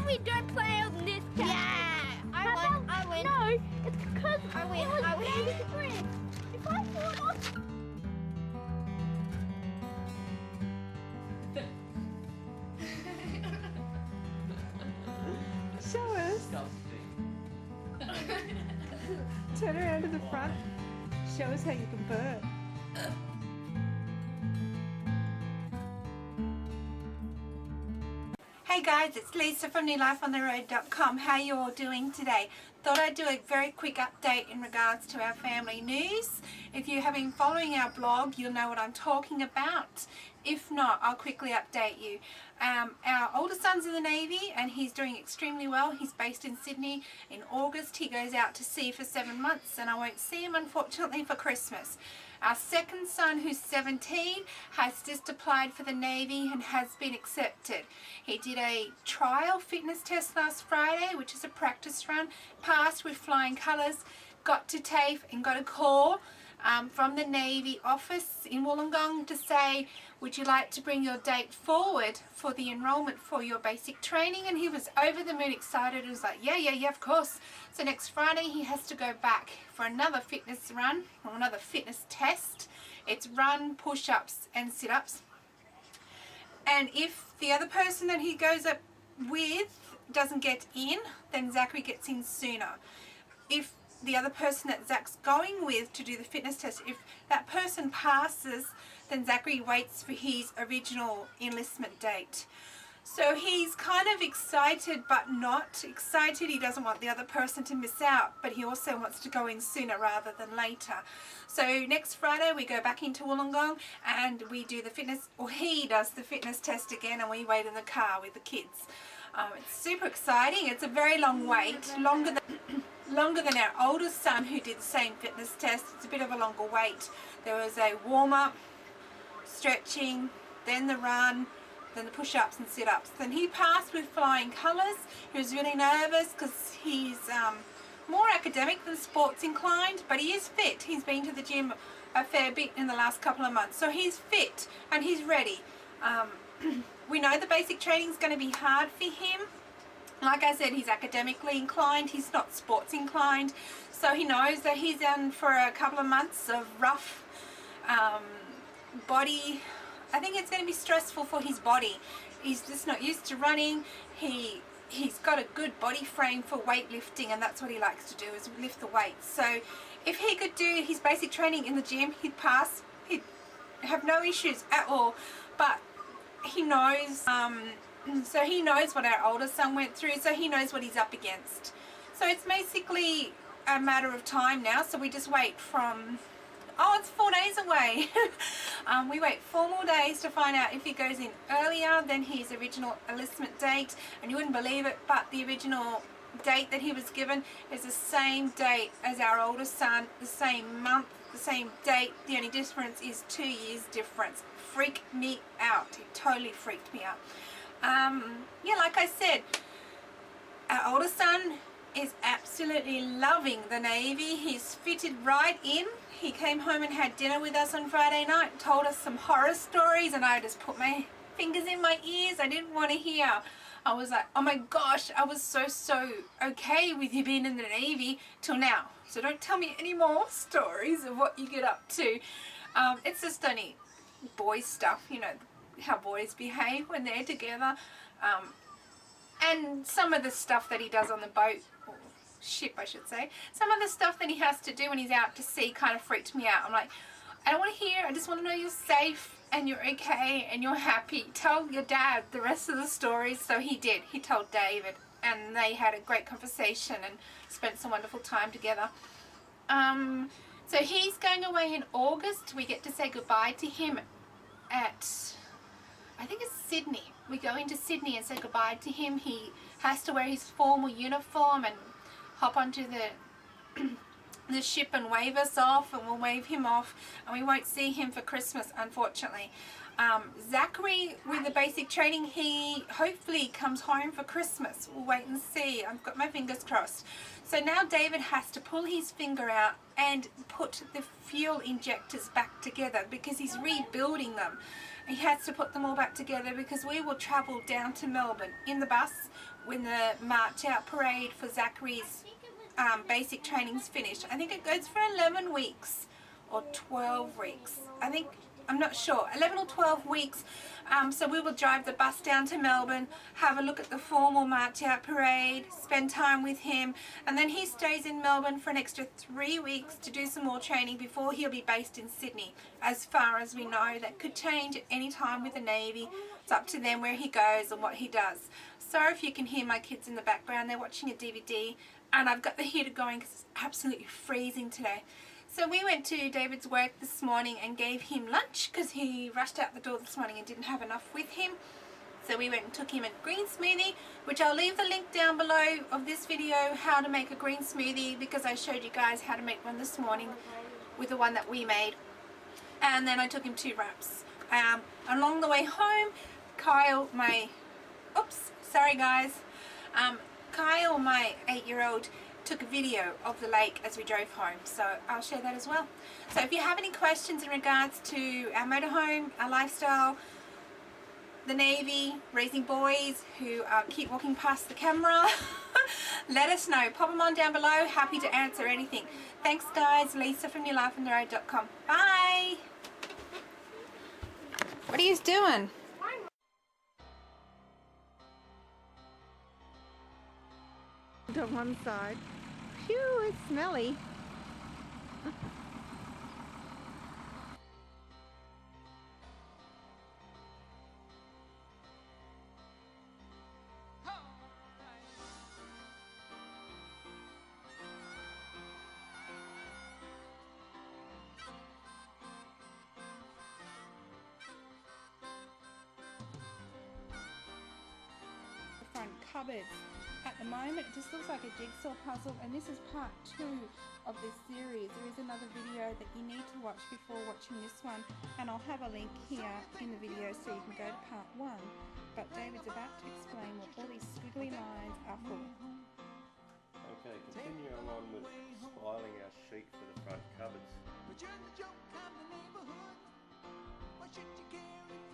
we don't play on this game? Yeah, I win. No, it's because I win, it was I win. dangerous. If I fall off... Show us. Turn around to the front. Show us how you can burp. Hey guys, it's Lisa from newlifeontheroad.com. How you all doing today? Thought I'd do a very quick update in regards to our family news. If you have been following our blog, you'll know what I'm talking about. If not, I'll quickly update you. Our oldest son's in the Navy and he's doing extremely well. He's based in Sydney. In August he goes out to sea for 7 months and I won't see him unfortunately for Christmas. Our second son, who's 17, has just applied for the Navy and has been accepted. He did a trial fitness test last Friday, which is a practice run, passed with flying colours, got to TAFE and got a call from the Navy office in Wollongong to say, would you like to bring your date forward for the enrolment for your basic training? And he was over the moon excited. He was like, yeah, of course. So next Friday he has to go back for another fitness run or another fitness test. It's run, push-ups and sit-ups. And if the other person that he goes up with doesn't get in, then Zachary gets in sooner. If the other person that Zach's going with to do the fitness test, if that person passes, then Zachary waits for his original enlistment date. So he's kind of excited but not excited. He doesn't want the other person to miss out, but he also wants to go in sooner rather than later. So next Friday we go back into Wollongong and we do the fitness, or he does the fitness test again, and we wait in the car with the kids. It's super exciting. It's a very long wait, longer than our oldest son who did the same fitness test. It's a bit of a longer wait. There was a warm-up, stretching, then the run, then the push-ups and sit-ups. Then he passed with flying colours. He was really nervous because he's more academic than sports inclined, but he is fit. He's been to the gym a fair bit in the last couple of months, so he's fit and he's ready. We know the basic training is going to be hard for him. Like I said, he's academically inclined, he's not sports inclined, so he knows that he's in for a couple of months of rough body. I think it's going to be stressful for his body. He's just not used to running. He's got a good body frame for weightlifting, and that's what he likes to do, is lift the weights. So if he could do his basic training in the gym, he'd pass. He'd have no issues at all. But he knows, so he knows what our oldest son went through, so he knows what he's up against. So it's basically a matter of time now, so we just wait from, it's 4 days away. We wait 4 more days to find out if he goes in earlier than his original enlistment date. And you wouldn't believe it, but the original date that he was given is the same date as our oldest son, the same month, the same date. The only difference is 2 years difference. Freaked me out. It totally freaked me out. Yeah, like I said, our oldest son is absolutely loving the Navy. He's fitted right in. He came home and had dinner with us on Friday night, told us some horror stories, and I just put my fingers in my ears. I didn't want to hear. I was like, oh my gosh, I was so okay with you being in the Navy till now. So don't tell me any more stories of what you get up to. It's just only boys stuff, you know, how boys behave when they're together. And some of the stuff that he does on the boat, or ship I should say, some of the stuff that he has to do when he's out to sea kind of freaked me out. I'm like, I don't want to hear, I just want to know you're safe and you're okay and you're happy. Tell your dad the rest of the stories. So he did. He told David, and they had a great conversation and spent some wonderful time together. So he's going away in August. We get to say goodbye to him at, I think it's Sydney. We go into Sydney and say goodbye to him. He has to wear his formal uniform and hop onto the the ship and wave us off, and we'll wave him off, and we won't see him for Christmas, unfortunately. Zachary, with the basic training, he hopefully comes home for Christmas. We'll wait and see. I've got my fingers crossed. So now David has to pull his finger out and put the fuel injectors back together because he's rebuilding them. He has to put them all back together because we will travel down to Melbourne in the bus when the march out parade for Zachary's basic training's finished. I think it goes for 11 weeks or 12 weeks. I'm not sure, 11 or 12 weeks. So we will drive the bus down to Melbourne, have a look at the formal march out parade, spend time with him, and then he stays in Melbourne for an extra 3 weeks to do some more training before he'll be based in Sydney. As far as we know, that could change at any time with the Navy. It's up to them where he goes and what he does. Sorry if you can hear my kids in the background, they're watching a DVD, and I've got the heater going because it's absolutely freezing today. So we went to David's work this morning and gave him lunch because he rushed out the door this morning and didn't have enough with him. So we went and took him a green smoothie, which I'll leave the link down below of this video, how to make a green smoothie, because I showed you guys how to make one this morning with the one that we made. And then I took him 2 wraps. Along the way home, Kyle, my 8-year-old, took a video of the lake as we drove home, so I'll share that as well. So if you have any questions in regards to our motorhome, our lifestyle, the Navy, raising boys who keep walking past the camera, let us know. Pop them on down below. Happy to answer anything. Thanks guys. Lisa from newlifeontheroad.com. Bye. What are you doing? To one side. Phew, it's smelly. Front cupboards. At the moment it just looks like a jigsaw puzzle, and this is part 2 of this series. There is another video that you need to watch before watching this one, and I'll have a link here in the video so you can go to part 1. But David's about to explain what all these squiggly lines are for. Okay, continuing on with spiling our sheet for the front cupboards. But you're the joke of the neighborhood. Why should you care if